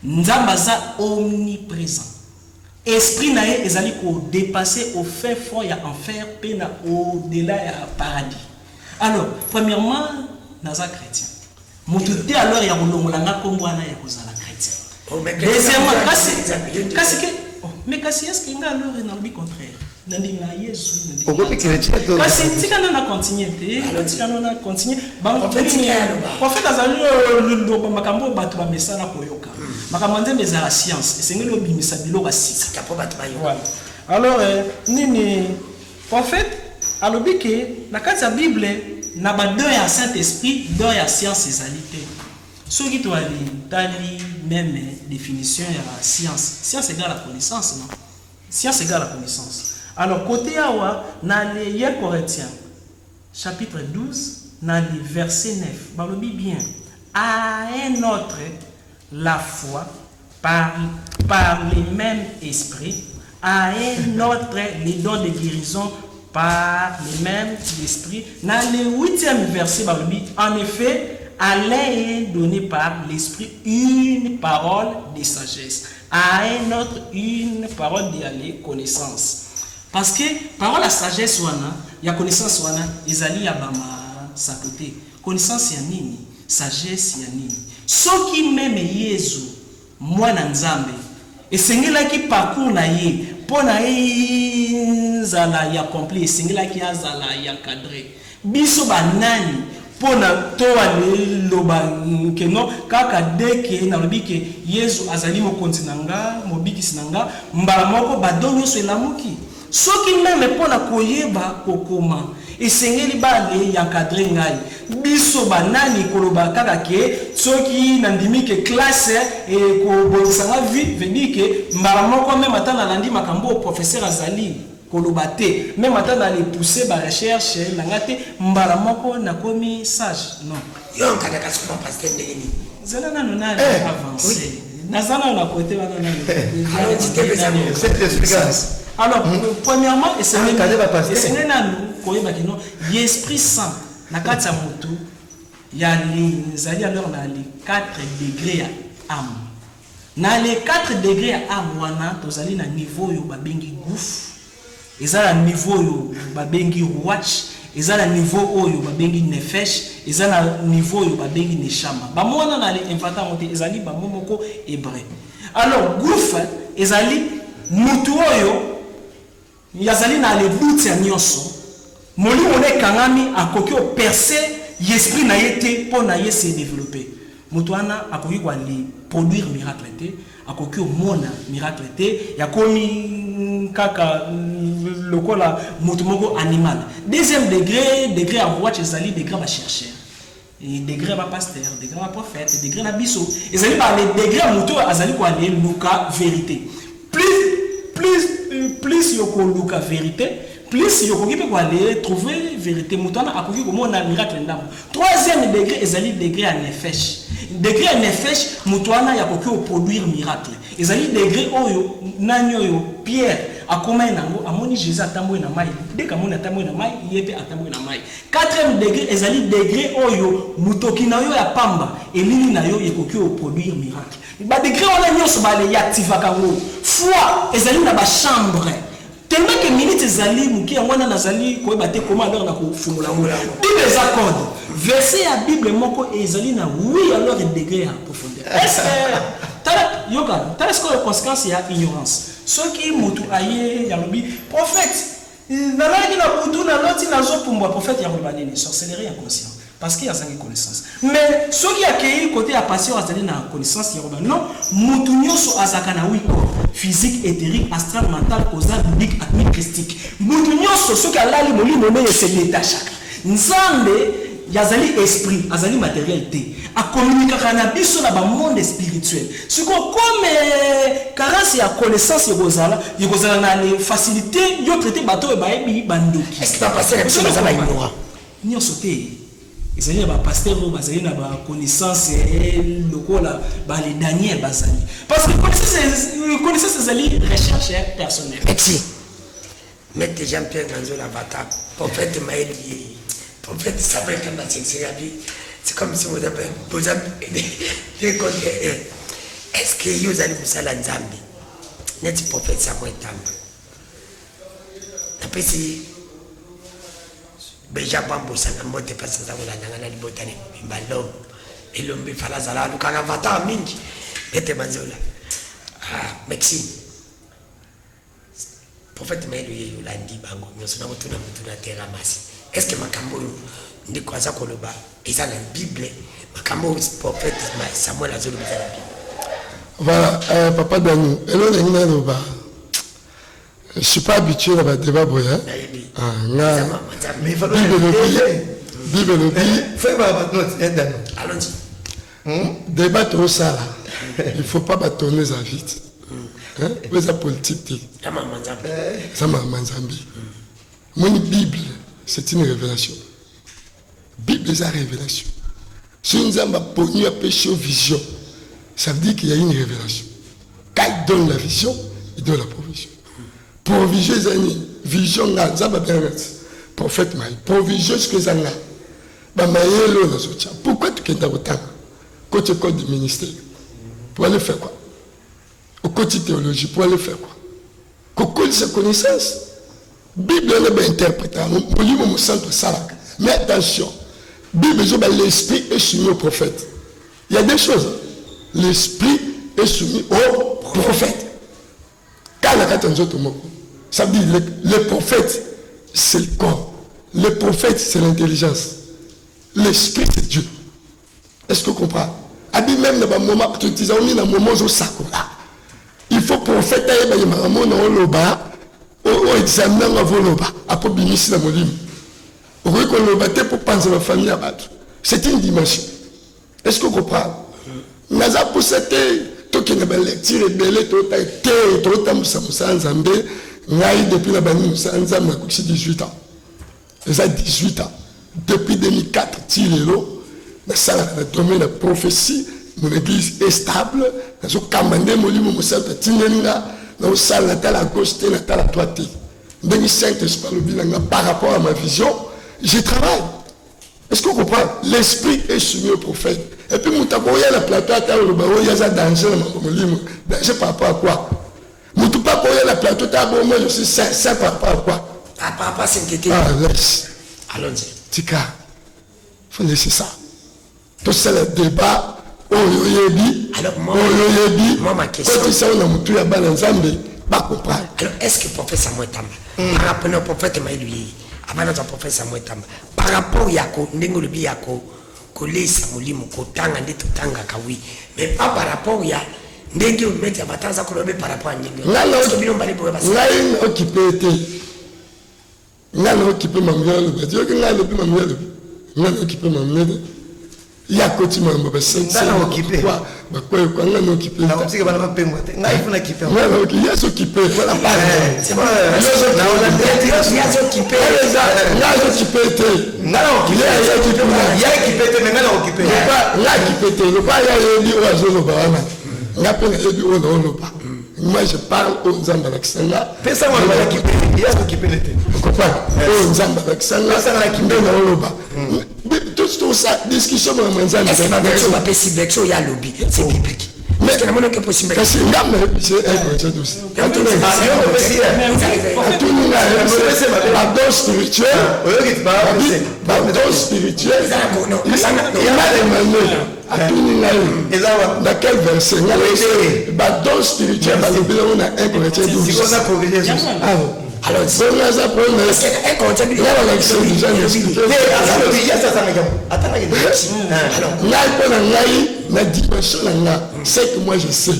Nzamba za omniprésent. Esprit na ye ezali ko dépasser au fin fond ya enfer pena au delà ya paradis. Alors, premièrement, naza chrétien. Motuté alors ya kolongolanga kombwana ya kozala chrétien. Deuxièmement, kasi que mais kasi est-ce que nga alors na le contraire. nandinga Yesu Okopi chrétien to. kasi tika na continuer te tika na continuer prophète azali lo makambo bato ba mesala koyoka makambo nzembe za science esengeli obimisa biloko sika tapo bato bayo alors nini prophète alobi ke na kati ya Bible na ba deux ya Saint-Esprit deux ya science ezali te soki to ali tali même définition ya science égale la connaissance non science égale la connaissance. Alors, côté Awa, dans les 1 Corinthiens, chapitre 12, dans le verset 9, Balobi bien, à un autre, la foi, par le même esprit, à un autre, les dons de guérison, par le même esprit. Dans le 8e verset, Balobi, en effet, à l'un est donné par l'esprit une parole de sagesse, à un autre une parole de connaissance. Parce que parole à sagesse wana, ya connaissance wana, ezali ya bama sa côté. Connaissance ya nini, sagesse ya nini. Soki meme Yesu mwana nzambe, esengela ki parcours na ye, pona ye zala ya complet, esengela ki azala ya cadré. Biso banani pona toa loba keno kaka deke na lobi ke Yesu azali mokonzi nanga mobikisi nanga mbala moko badonyo so elamuki soki meme pona koyeba kokoma esengeli bale ya cadre ngai biso banani koloba kaka ke soki nandimi ke classe e ko bonsanga vie veut ke mbala moko meme atana landi makambo professeur azali kolobate même attendre aller pousser ba recherche nangate mbala moko na komi sage non yo kana kasoma pasteur ndeni zana na nona avancer nazana na côté wana na alors tu cette explication alors premièrement et c'est nanu koyeba kino l'esprit saint na kati ya motu ya les zali alors na les 4 degrés ya âme na les 4 degrés ya âme wana tozali na niveau yo babengi gouffre. Ezala niveau yo babengi watch, ezala niveau oyo babengi nefesh, ezala niveau yo babengi neshama. Ba mwana na le infanta monte ezali ba momoko hébreu. Alors gouffre ezali mutu oyo yazali na le but ya nyonso. Moli one kangami akoki o percer l'esprit na yete pour na ye se développer. Mutu ana akoki kwa li produire miracle te, akoki o mona miracle te, yakomi kaka lokola motumoko animal. Deuxième degré à watch ezali degré à chercher. Et degré à pasteur, degré à prophète, degré à biso. Ezali ba les degrés à moto azali ko aller luka vérité. Plus yoko luka vérité, plus yoko ki pe aller trouver vérité mutana akoki ko mona miracle ndamo. Troisième degré ezali degré à nefesh. Degré à nefesh mutana yakoki o produire miracle. Ezali degré oyo nani oyo Pierre akoma nango amoni Jésus atambo na mai dès qu'amoni atambo na mai yebe atambo na mai. Quatrième degré ezali degré oyo mutoki na yo ya pamba elili na yo yekoki o produire miracle. Ba degré wana nyonso ba le activa kango. Foi ezali na ba chambre. Tellement que minute ezali muki ngwana nazali koyeba te comment alors na ko fumula ngo. Bible les accords. Verset ya Bible moko ezali na oui alors degré à profondeur. Est-ce que yoga, t'as ce que la conséquence il y a ignorance. Ceux qui mutu aye yalobi prophète nalaki na mutu na loti na zo pour moi prophète yaloba nini sorcellerie inconscient parce qu'il y a sa connaissance. Mais ceux qui accueillent côté à passion azali na connaissance yaloba non mutu nyoso azaka na oui physique éthérique astral mental causal biblique atmique christique. Mutu nyoso ceux qui alali molimo ne se détache. Nzambe yazali esprit, azali matérialité. A communiquer avec biso na ba monde spirituel. Ce qu'on comme carence ya connaissance yozala na les facilités yo traiter bateau e baebi bandoki. Est-ce que pas passer la chose ba imora? Nyo sauté. Ezali ba pasteur ou bazali na ba connaissance lokola ba les Daniel bazali. Parce que connaissance ezali recherche personnelle. Merci. Maître Jean-Pierre Nanzola Vata, prophète Maël Bié. En fait, ça va être un c'est comme si vous avez des côtés. Est-ce que vous allez vous aller en Zambie? N'est-ce pas prophète Samuel Tamba? Après, si Beja Bambo Sangamote passe à la Libotane, Ballon, et l'homme Falazala, le Karavata, Minki, Bete Manzola. Ah, Maxime. prophète Maël Yolandi Bango, nous sommes tous na terre amassé. Est-ce que Makambo ndi kwaza koloba eza na Bible Makambo prophète Samuel azolo na Bible. Voilà, papa Dani, hello Nengina Loba. Je suis pas habitué à la débat boya. Mais il faut Bible le dit. Fais pas notre aide. Allons-y. Débat trop ça là. Il faut pas bâtonner ça vite. Vous êtes politique. Ça m'a manzambi. Mon Bible, c'est une révélation. Bible, c'est une révélation. Si nous avons pogné à péché vision, ça veut dire qu'il y a une révélation. Quand il donne la vision, il donne la provision. Provision, c'est une vision. Prophète Maï. Provision, c'est que ça a. Pourquoi tu es autant? Côté code du ministère. Pour aller faire quoi? Au côté théologie, pour aller faire quoi? Côté sa connaissance. Bible est interprétée. Mais attention. Bible, l'esprit est soumis au prophète. Il y a des choses. L'esprit est soumis au prophète. Quand la ça veut dire le prophète, c'est le corps. Le prophète, c'est l'intelligence. L'esprit, c'est Dieu. Est-ce que vous comprenez? Même dans le moment, il faut prophète, c'est une dimension. Est-ce que vous comprenez? Naza pour cette toki na lecture belé tota té tota musa nzambe ngai depuis la bani musa nzambe ko 18 ans. Ça 18 ans. Depuis 2004 tilelo na sala na domaine de prophétie, mon église est stable, na so kamande molimo musa tinenga na sala na la gauche té na la droite. 2005 je parle bien par rapport à ma vision, je travaille. Est-ce que vous comprenez? L'esprit est soumis au prophète. Et puis, il y a le plateau, il y a un danger, danger par rapport à quoi? Il y a le plateau, moi je suis saint par rapport à quoi? Par rapport à s'inquiéter. Ah, laisse. Allons-y. Tika, il faut laisser ça. Tout ça, le débat, alors, moi, ma question. Quand tu sais, on a montré à Balanzambe, pas comprendre. Alors, est-ce que le prophète Samuel Tamba, par rapport au prophète Maël, avant notre prophète Samuel Tamba, par rapport à Yako, Nengo le Biako, Kolesa Molimo, Kotanga, Neto Tanga, Kawi, mais pas par rapport à Nengo le Média Batanza, Kolobe par rapport à Nengo. Là, on occupé, là, on occupé ma mère, Dieu que là, on occupé ma mère. Il y a côté ma mère, c'est occupé. Quoi, on occupé. Là, on sait que va pas payer. Là, il faut l'occuper. Il y a s'occuper. Voilà, pas. C'est bon. Il y a s'occuper. Là, occupé. Là, occupé. Il y a occupé, mais là, occupé. Là, occupé. Le pas, il y a dit, ouais, je ne vois pas. Il y a peine, il dit, oh non, non, pas. Moi, je parle aux Zambalaksanga. Personne ne va l'occuper. Il y a occupé l'été. Vous comprenez? Aux Zambalaksanga. Personne ne va l'occuper. Tout ça, discussion dans le Zambalaksanga. Est-ce que la version va passer, version, il y a lobby. C'est biblique. Mais est-ce que la monnaie est possible? Parce que là, c'est un projet aussi. Pardon spirituel. Pardon spirituel. Il m'a demandé. Dans quel verset? Pardon spirituel. On a un projet aussi. Alors, c'est un problème. Un projet de la dimension c'est que moi je sais.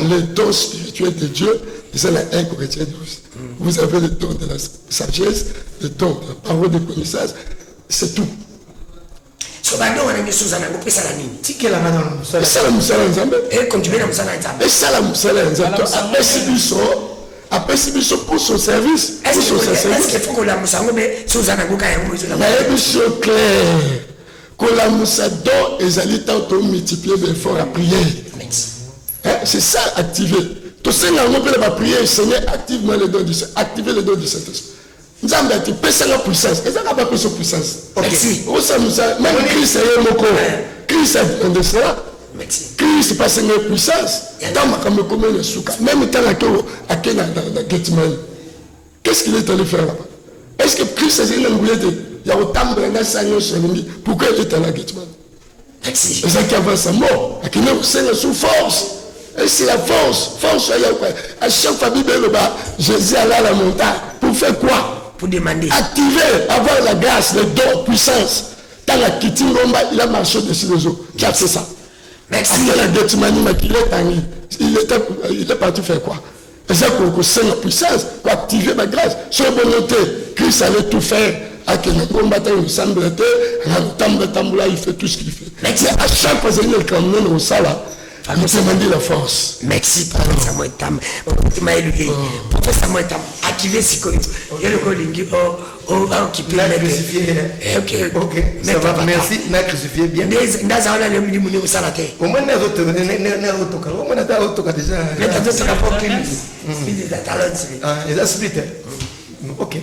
Le don spirituel de Dieu, c'est la 1 Corinthiens 12. Vous avez le don de la sagesse, le don de la parole de connaissance, c'est tout. Et ça la musala nzambe. Et ça la musala nzambe. Après si pour son service. Est-ce qu'il faut que la musala nzambe sous un clair. Que la moussado ezali tant multiplier l'effort à prier. C'est ça activer. Tout ça on va prier Seigneur activement le don du Saint-Esprit. Activer le don du Saint-Esprit. Nous avons dit pèse la puissance. Et ça n'a pas pris sa puissance. Merci. Même Christ est mon corps. Christ est de cela. Christ passe une puissance. Dans ma comme comme le souka. Même tant à Kenya dans Gethsemane. Qu'est-ce qu'il est allé faire là-bas? Est-ce que Christ est une bouillette? Il y a autant de Seigneur sur lui. Pourquoi il est allé à Gethsemane? Merci. Et ça qui avance à mort. À qui nous sous force. Et c'est la force. À chaque fois, Jésus allait à la montagne. Pour faire quoi? Pour demander. Activer, avoir la grâce, le don, puissance. Dans la Kitty Romba, il a marché dessus les eaux. Qui a fait ça? Merci. Après la Gethsemane, il est parti faire quoi? C'est pour c'est la puissance, pour activer ma grâce. Sur la volonté, Christ allait tout faire. Il fait tout ce qu'il fait. Mais à chaque fois, il est comme nous, ça là. Il demande la force. Merci, Prophète Samuel Tam. Prophète Samuel Tam, activé si quoi. Il y a le collingi qui peut la crucifié. Ok, ça va, merci. La crucifié bien. Ndaza on le muni au salate. Au moins, n'a autre déjà. Mais t'as d'autres rapports qui nous talents. Ah, ils ont split. Ok.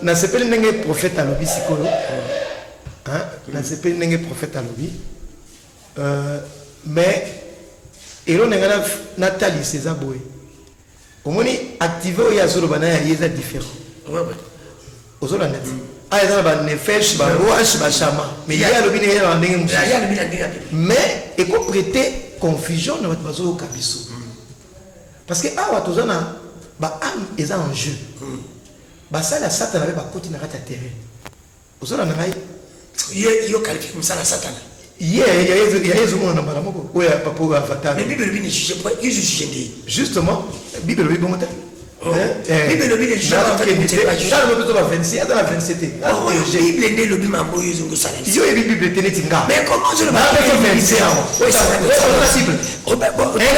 Na sepeli ndenge prophète alobi sikolo. Hein? Na sepeli ndenge prophète alobi. Mais elo nengana Nathalie César Boy. Omoni activer o yazolo bana ya yeza différent. Ouais. Ozola net. Ah ezala ba nefesh ba roach ba chama. Mais ya alobi ne ya ndenge musu. Ya alobi ndenge. Mais et ko prêter confusion na bazo kabiso. Parce que awa tozana ba âme eza en jeu. Basa la Satan avait bakoti na kata terrain. Ozola na ngai yo qualifié comme ça la Satan. Il y a mon nom à moko. Oui, papa ou avatar. Mais Bible ne juge pas, il juge des. Justement, Bible le bon temps. Bible le juge pas. Ça le peut pas 26, dans la 27. Bible ne le bima moyo zungu sala. Yo Bible tenetinga. Mais comment je le vais 26 ans. Oui, c'est possible. 1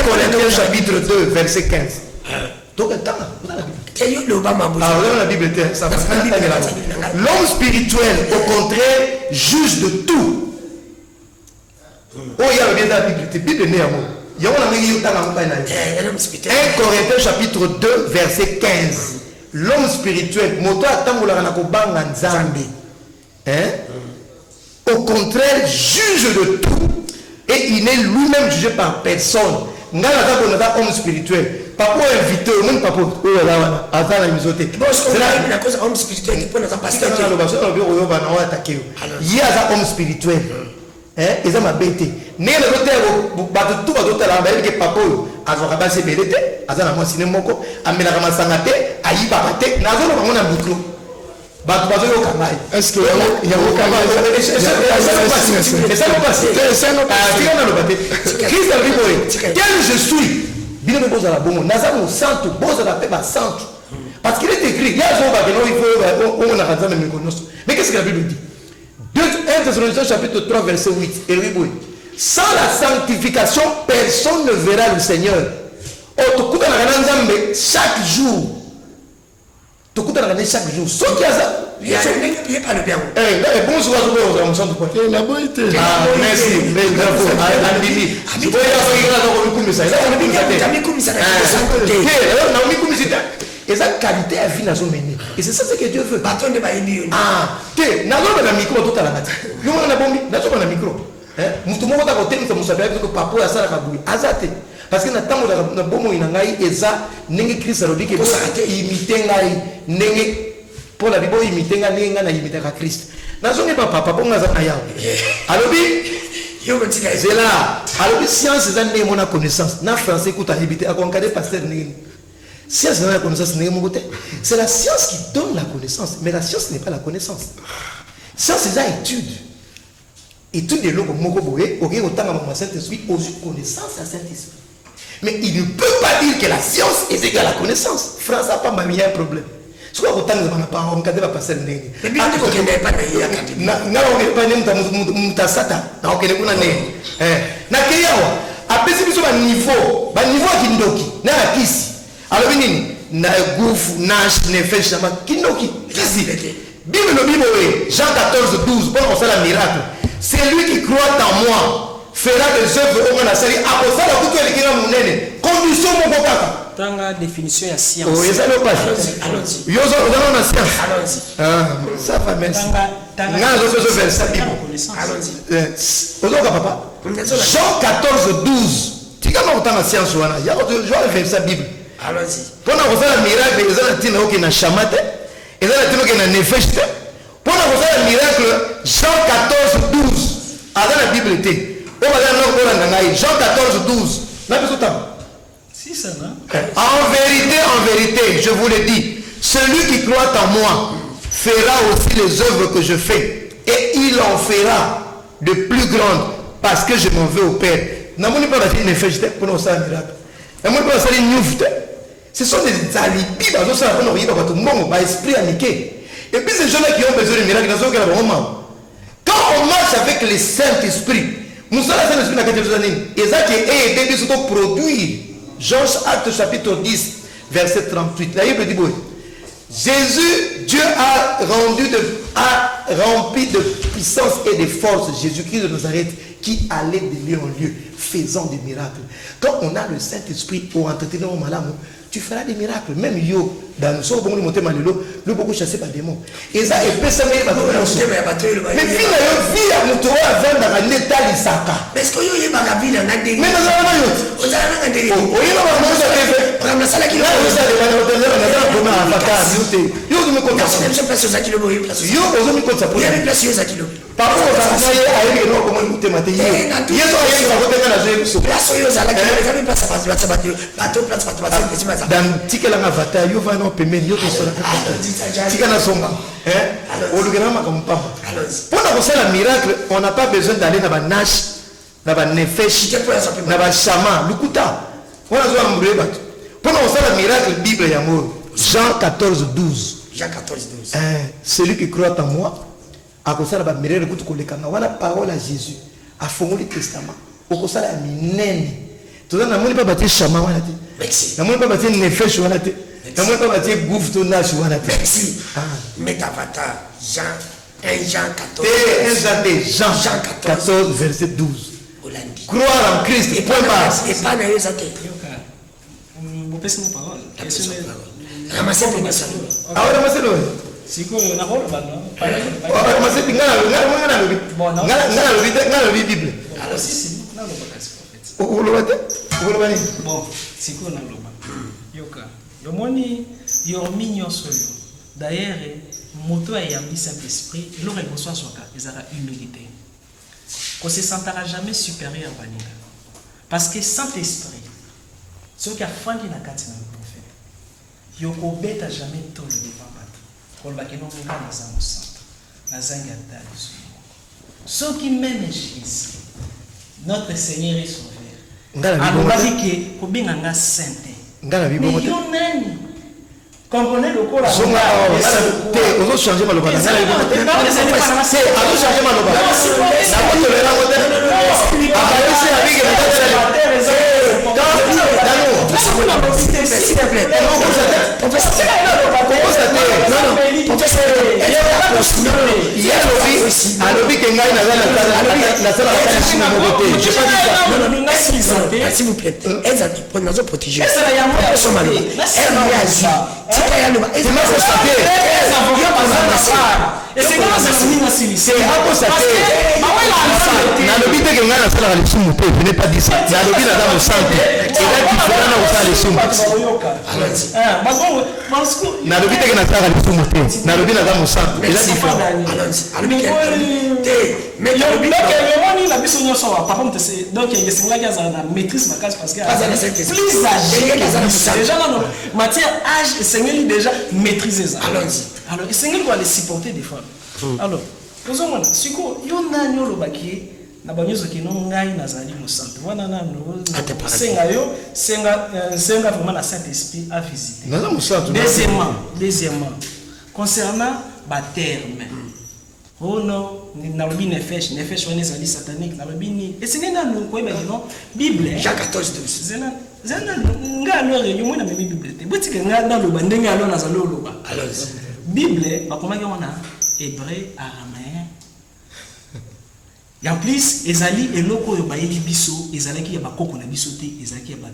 Corinthiens chapitre 2 verset 15. Donc attends, la Bible, l'homme spirituel, au contraire, juge de tout. Oh, il y a bien la Bible, c'est Bible né à moi. Il y a 1 Corinthiens chapitre 2 verset 15. L'homme spirituel, au contraire, juge de tout. Et il n'est lui-même jugé par personne. Homme spirituel. Papa invité au monde, papa, avant la misoté. C'est la cause homme spirituel qui peut nous passer. Il y a un homme spirituel. Ils ont ma bête. Né le hôtel, tout va la belle que papa a rabassé belete, a la moitié de moko, a mis la ramassangate, a y barate, n'a pas un micro. Est-ce qu'il y a aucun quel je suis? Bien me pose à la bonne, Nazar mon santo, pose à la paix ma santo. Parce qu'il est écrit, il y a un mais qu'est-ce que la Bible dit? 1 Thessaloniciens chapitre 3 verset 8. Et oui, sans la sanctification, personne ne verra le Seigneur. Chaque jour. Chaque jour. Sauf qu'il y a ça. Il n'y a pas le bien. Bonjour, on s'en doute. Il a beau été. Merci. Et ça, qualité à vie, et c'est ça que Dieu veut. Ah, tu n'a pas de micro tout à la matin. Nous, on a bon micro. Nous avons un côté, nous savons que papa a ça la bouille. Azate. Parce que nous avons un bon mot in Angaï et ça, n'est Christ a dit que vous imiter n'est pour la Bible imiter n'a imiter à Christ. Nous n'avons pas papa pour nous ayant. Alors, c'est là. Alors, science, c'est mon connaissance. Na français, écoute, à imiter à conquérir pasteur. Science, c'est la connaissance, c'est la science qui donne la connaissance, mais la science n'est pas la connaissance. Science, c'est une étude. Étude de l'eau, autant à Saint-Esprit, aux connaissances à Saint-Esprit. Mais il ne peut pas dire que la science est égale à la connaissance. France n'a pas mis un problème. Ce qu'on autant de pas encadré par passer le nez. Mais bien que vous n'avez pas d'académie. Non, on n'est pas né Mutasata. Non, on n'est pas né. Nakeyawa, après c'est un niveau qui ndoki, na kisi. Alors, na gouf, nash, nefesh, kindoki, kisi. Bible le Bible, Jean 14, 12, bon, on fait la miracle. C'est lui qui croit en moi, fera des œuvres au moins la série. Après ça, la boucle est mon nez. Condition mon bokaka. Dans la définition, il y a science. Oui, ça ne pas. Allons-y. Yo, on a science. Allons-y. Ça va, merci. Allons-y. Papa. Jean 14, 12. Tu as autant la science. Il y a un verset Bible. Allons-y. Pendant que vous avez un miracle, ils ont dit que chamate, ils ont dit que nefeshte. Pendant que vous avez un miracle, Jean 14, 12. Dans la Bible, Jean 14, 12. Si ça, non? En vérité, je vous le dis, celui qui croit en moi fera aussi les œuvres que je fais. Et il en fera de plus grandes parce que je m'en vais au Père. Ce sont des alibis dans esprit amiqué. Et puis ces gens-là qui ont besoin de miracles, quand on marche avec le Saint-Esprit, nous allons Saint-Esprit dans quelques années. Et ça qui est aidé de produire. Jean Acte chapitre 10, verset 38. La Bible dit, Jésus, Dieu a rempli de puissance et de force Jésus-Christ de Nazareth qui allait de lieu en lieu, faisant des miracles. Quand on a le Saint-Esprit pour entretenir mon malade, tu feras des miracles. Même yo, dans le sort, le beaucoup chassé par des démons. Et ça, et puis ça m'a dit, mais finalement, vie à mon tour à vendre dans un état de saka. Mais est-ce que yo y a pas vie dans un déni? Mais dans un yo. On a un déni. On y a pas de fait. On a la salle qui l'a. On a des avatar. Yo, tu me comptes ça. Je place ça qui le boit. Yo, on me compte ça. Il y a des places ça qui le. Par contre, on a eu non comment nous témater. Yo, yo ça va te la jouer. Place yo ça là qui le place ça passe bateau place passe. Dans tikela avatar yo va non paiement yo to sala tikana somba au lugana comme papa pour faire le miracle on n'a pas besoin d'aller dans la nash dans la nefesh dans la chama lukuta on a besoin de mourir pour faire le miracle Bible et amour Jean 14 12 celui qui croit en moi a cause la miracle kutu kolekanga wana parole à Jésus a fondé le testament au cause la minene tout ça n'a pas bâti chama wana ti n'a pas bâti nefesh wana ti n'a pas bâti gouffre to nash wana ti merci metavata Jean 1 Jean 14 Jean 14 verset 12 croire en Christ et point barre et pas na yozate Vous passez mon parole. ramasser pour ma salle ah on ramasser le Siko na rôle ba non. ramasser ngala le Bible Alors si na lo ba kasi prophète. Bon, siko na lo ba. Yoka. Yo moni yo minyo soyo. D'ailleurs, moto a yambi Saint-Esprit, il aurait reçoit son cas, ils aura humilité. Qu'on ne se sentira jamais supérieur à Baninga. Parce que Saint-Esprit, ce qui a fandi na kati na prophète, yoko beta jamais tout le devant bat. Qu'on va que non nga na za musanta. Na zanga dali sumo. Ce qui mène Jésus, notre Seigneur est sauveur. Alors va dire que ko benga nga sainte. Mais yo nani? Comprenez le corps. On va changer ma loba. On va changer ma loba. s'il vous plaît, elles ont protégé. Donc il y a des maîtrise ma case parce que plus âgé déjà dans matière âge et Seigneur déjà maîtriser ça. Alors le Seigneur doit les supporter des fois. Alors posons-moi siko yo nani lo baki na banyozo ki no ngai nazali musantu wana na no senga yo senga vraiment la Saint-Esprit a visité. Deuxièmement concernant ba terme. Oh non, nalobi nefesh wana ezali satanique nalobi ni esenge na no koyeba non Bible Jean 14 12 zena nga alors yo mona memi Bible te botike nga na loba ndenge alors nazali loba alors Bible bakomaki wana hébreu araméen ya plus ezali eloko oyo bayeli biso ezalaki ya bakoko na biso te ezalaki ya ba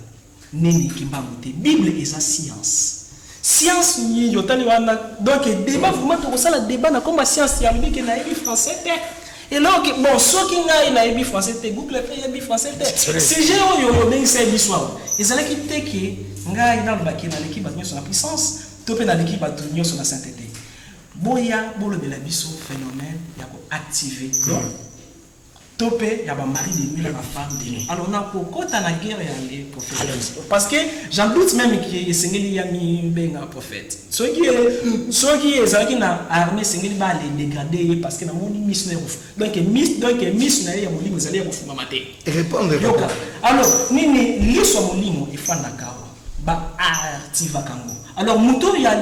neni kimbango te Bible eza science ni yotali wana donc débat vraiment to kosala débat na comme science ya mbiki na yebi français te et là bon soki ngai na yebi français te Google pe yebi français te si j'ai yo ben c'est l'histoire ezalaki te ki ngai na lobaki na l'équipe batnyo sur la puissance to pe na l'équipe batnyo sur la sainteté boya bolo de la biso phénomène ya ko activer topé il y a ba mari de nuit la femme de nuit alors on a pourquoi t'as la guerre et aller prophète parce que j'en doute même qu'il sengeli ya mi benga prophète ce qui est ça qui na armée sengeli ba les dégrader parce que na moni missionnaire donc missionnaire ya molimo zali ya kufuma maté répondre alors nini liso molimo ifanda kawa ba activa kango alors muto ya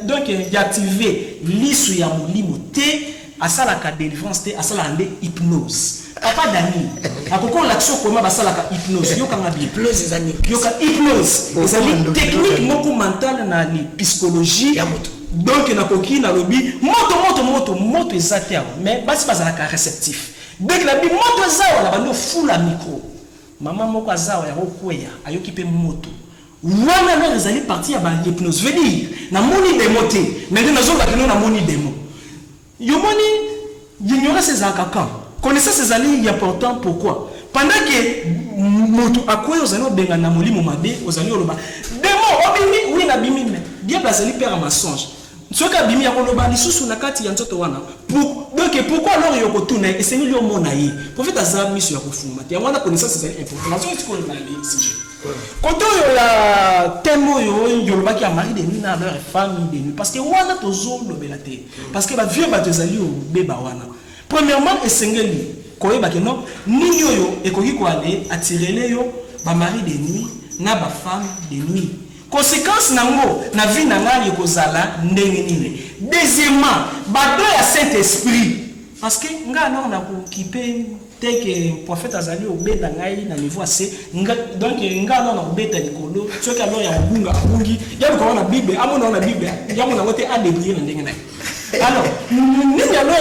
donc ya activer liso ya molimo te asala ka délivrance te asala ande hypnose papa Dani akoko l'action comment basala ka hypnose yoka ngabi hypnose ezani yoka hypnose ezali technique moko mentale na li psychologie ya moto donc na koki na lobi moto ezate mais basi basala ka réceptif dès que la bi moto zawa la bando full la micro maman moko azawa ya kokweya ayoki pe moto wana na ezali partie ya ba hypnose veut dire na moni démoté mais na zo ba kino na moni démo yomoni ignorance ces akaka connaissance ces alliés important pourquoi pendant que moto akoyo zano benga na molimo mabe ozali oloba démon obimi oui na bimi mais diable azali père mensonge soka bimi ya koloba lisusu na kati ya nzoto wana donc pourquoi alors yoko tuna esengeli yo mona ye prophète azam miso ya kofuma te wana connaissance ces alliés important na zo tiko na li sujet quand on la thème yo lobaki ya mari de nuit na leur femme de nuit parce que wana tozo lobela te parce que ba vieux ba tezali o beba wana premièrement esengeli koyeba ke non nini oyo ekoki ko aller attirer yo ba mari de nuit na ba femme de nuit conséquence nango na vie na ngai ekozala ndenge nini deuxièmement ba do ya Saint-Esprit parce que nga non na ko kipe tel que prophète azali obeta ngai na niveau assez donc nga non na obeta likolo ce que alors ya bunga bungi ya ko na bible amona na bible ya mona wote a débrouiller na ndenge na alors nini alors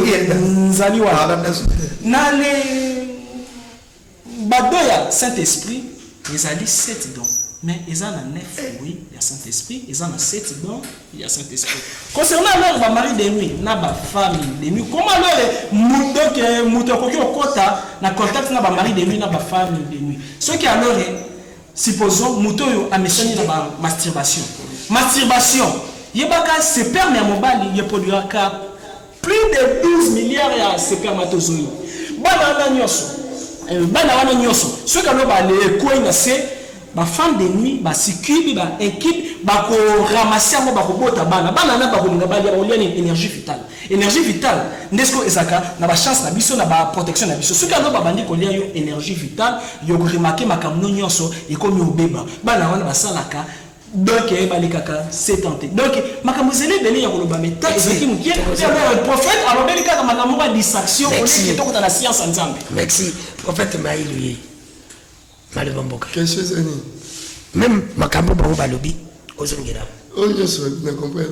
ya nzali wa na le bado ya Saint-Esprit ils a dit 7 dons mais ils ont 9 oui il y a Saint-Esprit ils ont 7 dons il y a Saint-Esprit concernant alors ba mari de nuit na ba femme de nuit comment alors donc muto ko kota na contact na ba mari de nuit na ba femme de nuit ce qui alors supposons muto yo amesani na ba masturbation yebaka se permet à mobali il produira plus de 12 milliards ya spermatozoïdes bana wana nyoso ce qui alors ba le ko ina se ba femme de nuit ba sikili ba équipe ba ko ramasser mo ba ko bota bana na ba ko ngabali ya oliana énergie vitale ndesko ezaka na ba chance na biso na ba protection na biso soki alo ba bandi ko lia yo énergie vitale yo ko remarquer makamno nyonso ekomi obeba bana wana basalaka donc ba lekaka c'est tenté donc makamozeli bele ya koloba meta ezaki mukie le prophète alors bele kaka makammo ba distraction aussi to ko na science nzambe merci prophète Maïlu malebamboka quelque chose ani même makambo bango balobi ozongera on so na comprendre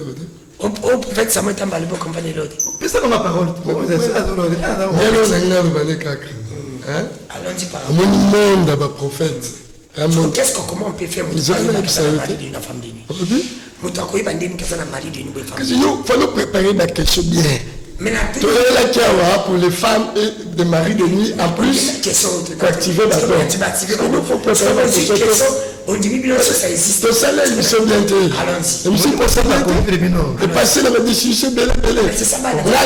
au prophète Samuel Tambali pour comprendre l'autre pesa comme parole alors na ngalo kaka hein allons-y par mon monde ba prophète qu'est-ce que comment on peut faire ils ont une femme de nuit muto akoyeba ndeni kasa na mari de nuit parce que il faut préparer la question bien. Tout la kiawa pour les femmes et des maris de nuit en plus pour activer la peur. Il faut préparer la question. On dit bien que ça existe. Tout ça là, ils sont bien tenus. Ils sont pas ça et passer la discussion belle. Là,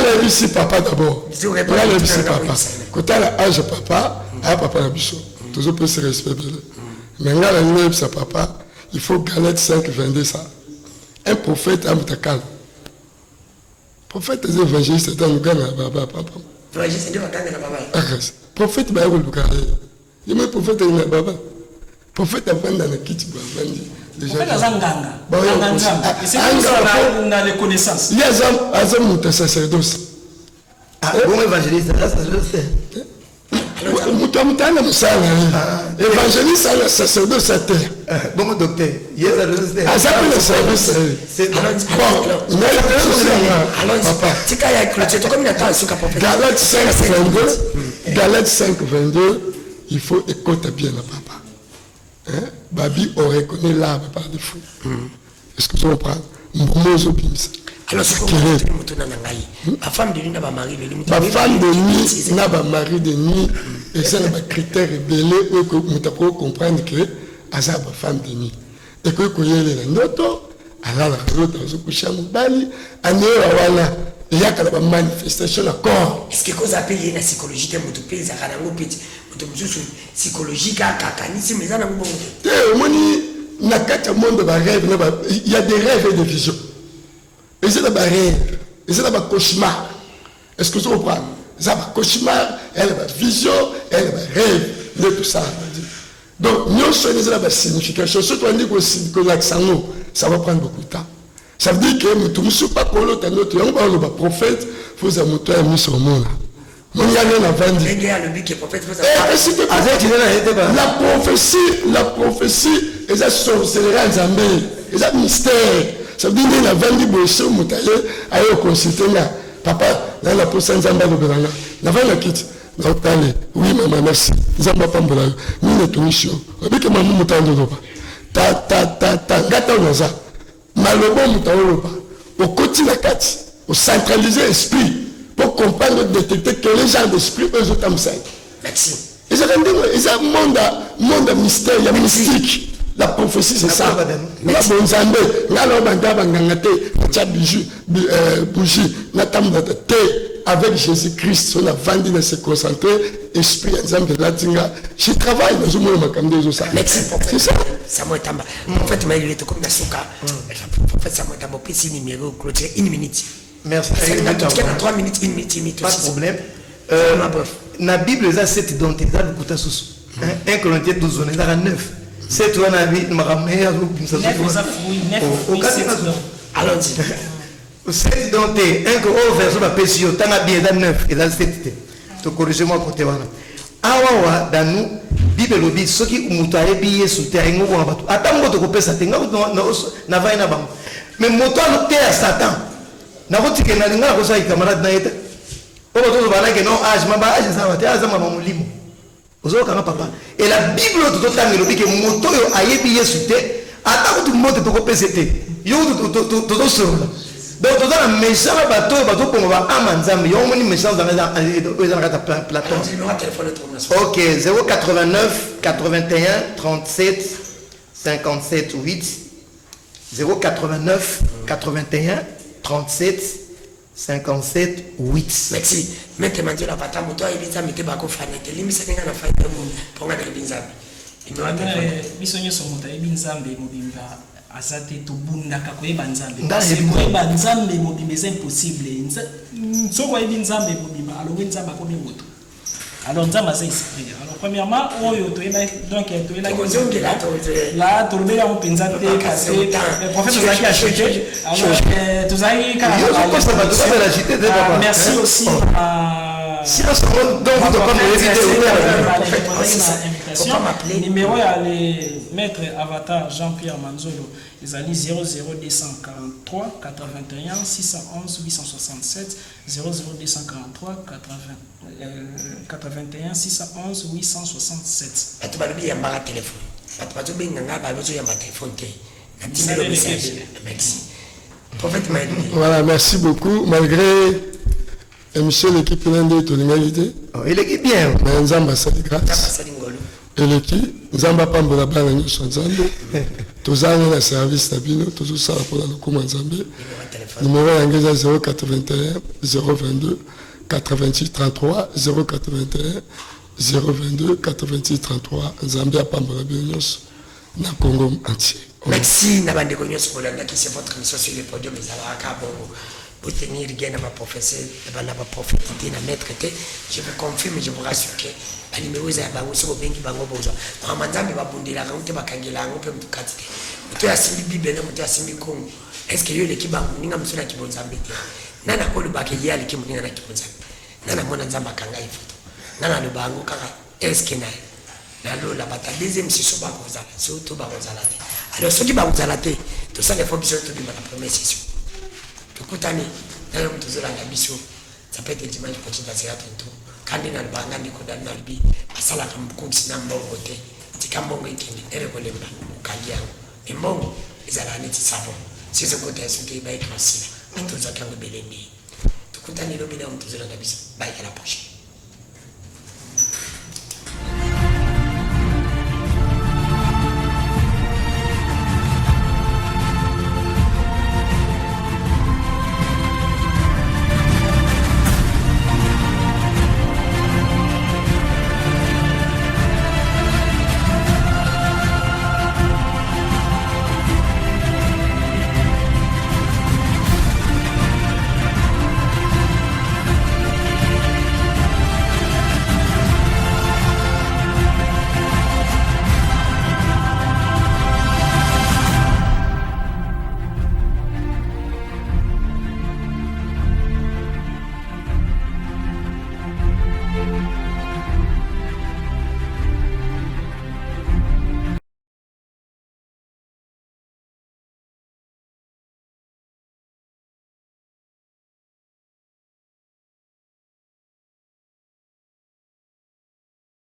la réussi papa d'abord. Là, la réussi papa. Quand elle a âge papa, à papa la bichon. Toujours peut se respecter. Mais là, la nuit, sa papa, il faut Galette 5, 22 ça. Un prophète à Moutakal. Prophète des évangélistes, c'est un gars papa. Prophète, bah, vous le regardez. Il m'a prophète, il m'a baba. Prophète, après, dans le kit, prophète Azanganga. C'est on a les connaissances. Il y a un sacerdoce. Ah, bon évangéliste, là, ça se fait. Mutana musala évangéliste à la sacerdoce à terre bon docteur yes à ça le service c'est bon mais papa tika ya clôture to comme il attend sur prophète Galate 5:22 il faut écouter bien la papa hein babi on reconnaît l'arbre par défaut est-ce que tu comprends mbomozo bimisa alors c'est comme la femme de nuit n'a pas mari de nuit ma femme de nuit n'a pas mari de nuit et ça n'a pas critère belé que nous t'apprends comprendre que à ça ma femme de nuit et que y a les notes alala l'autre azokusha mobali aneola wana eyaka na bamanifestation na corps. Est-ce que koza pe ye na psychologie te moto pe ezaka nango peti moto mosusu psychologie kaka kanisi mais eza nango bongo te omoni na kati ya monde barêve il y a des rêves et des visions eza na barêve eza na bacauchemar. Est-ce que vous comprenez? Ça va cauchemar, elle va vision, elle va rêve, de tout ça. Donc, nous sommes la signification. Surtout, on dit que l'accent, ça va prendre beaucoup de temps. Ça veut dire que nous ne sommes pas pour l'autre, on va prophète, il faut que nous sommes là. Nous y allons avant de dire. La prophétie, et ça sorcellerie en Zambie, et ça mystère. Ça veut dire que la vente de Bosso, Moutaye, a eu consulté là. Papa, là, la poste Nzamba de Belanga. La vente la quitte. Oui, maman, merci. Nzamba Pambola. Nous, nous sommes mission. Avec que maman Moutaye de Loba. Gata Onaza. Malobo Moutaye Loba. Au quotidien, au centraliser l'esprit. Pour comprendre, détecter quel genre d'esprit eux ont comme ça. Merci. Et ça un monde mystère, il y a mystique. La prophétie, c'est ça. La bonne zambé, la lobanga bangangate, la bougie, avec Jésus-Christ, on a vendu de se concentrer, esprit, exemple, latinga. Je travaille dans un monde comme des autres. Merci, c'est ça. Ça m'a été en fait, il était comme Nasuka. En fait, ça m'a été un petit numéro, clôturé, 1 minute. Merci. 3 minutes, 1 minute. Pas de problème. La Bible, il y a 7 identités. 1 Corinthiens 12, on est à 9. C'est toi, Nabi, Maramé, allons-y. 7 identités. 1 verset, la pétition, tu as bien 9, et dans 7. Tu corrigez-moi côté. Awa, dans nous, Bible lobby, ceux qui ont été sous terrain, attends, tu coupes ça, tu n'as pas un banc. Mais moto a à Satan. N'avons-tu que n'a pas ça, camarade Naïta? Oh, tu vas que non, âge, ma âge, ça va, tu as un maman limo. Papa. Et la Bible tout le temps nous dit que moto a yébié sous terre. Attends, tout le monde te coupe c'était. Yo tout sur là. Donc tout le méchant bateau pour va amanzam. Yo moni méchant dans la Platon. Ok, 089 81 37 57 8 089 81 37 57 8. Merci. Maintenant, tu as pas ta moto, il est à mettre bako fanete. Limisa ninga na faite pour ngana binzambe. Bisonye somuta ebinzambe mobimba azate to bunda ka ko ebanzambe. C'est ko ebanzambe mobimba c'est impossible. Soko ebinzambe mobimba alors wenzamba ko moto. Alors nzamba c'est esprit. Alors premièrement oyo to eba donc to ela là to le on pensa te parce que le prophète Zaki a cherché. Alors tu as merci aussi si on se rend donc vous pas me numéro à les maître avatar Jean-Pierre Manzolo ils allaient 00243 81 611 867 00243 81 611 867. Tu vas bien avoir un téléphone. Tu vas bien avoir un téléphone. Merci. Prophète m'a dit. Voilà, merci beaucoup. Malgré monsieur l'équipe de l'égalité. Il est bien. Mais nous avons passé de grâce. Et l'équipe, nous avons pas de la balle en Nzambe. Tous avons un service stabile, tous ça pour le coup Nzambe. Numéro anglais 081 022 86 33 081 022 86 33 Nzambe a Pambola Bionyos na Congo entier. Merci Nabande Konyos pour qui c'est votre mission sur le podium mais ça va Kabongo. Pour tenir bien à ma prophétie, à ma prophétie, à maître, je vous confirme, je vous rassure que les numéros sont au bengi bango bozo. Ramanzambe va bundi la route, va kangela ngope mtukati. Mutu ya simbi bible na mutu ya simbi kongo. Est-ce que yo l'équipe bango ninga musuna kibonzambe? Nana ko lubake ya l'équipe ninga na kibonzambe. Nana mona nzamba kanga ifoto. Nana lo bango kaka est-ce que na lo la bata deuxième session ba kozala, surtout ba kozala. Alors ceux qui ba kozala te, tout ça les faut biso to bima la première session. Tukutani nayo mtuzolanga biso ça peut être dimanche prochain parce que tout quand on a le banga ndiko dans le bi basala comme konsi na mbongo te tikambongo ikindi ere kolemba kangia mbongo ezala neti savo sisi côté esuki ba ikosila mtuzo kango belendi tukutani lobi na mtuzolanga biso ba à la prochaine.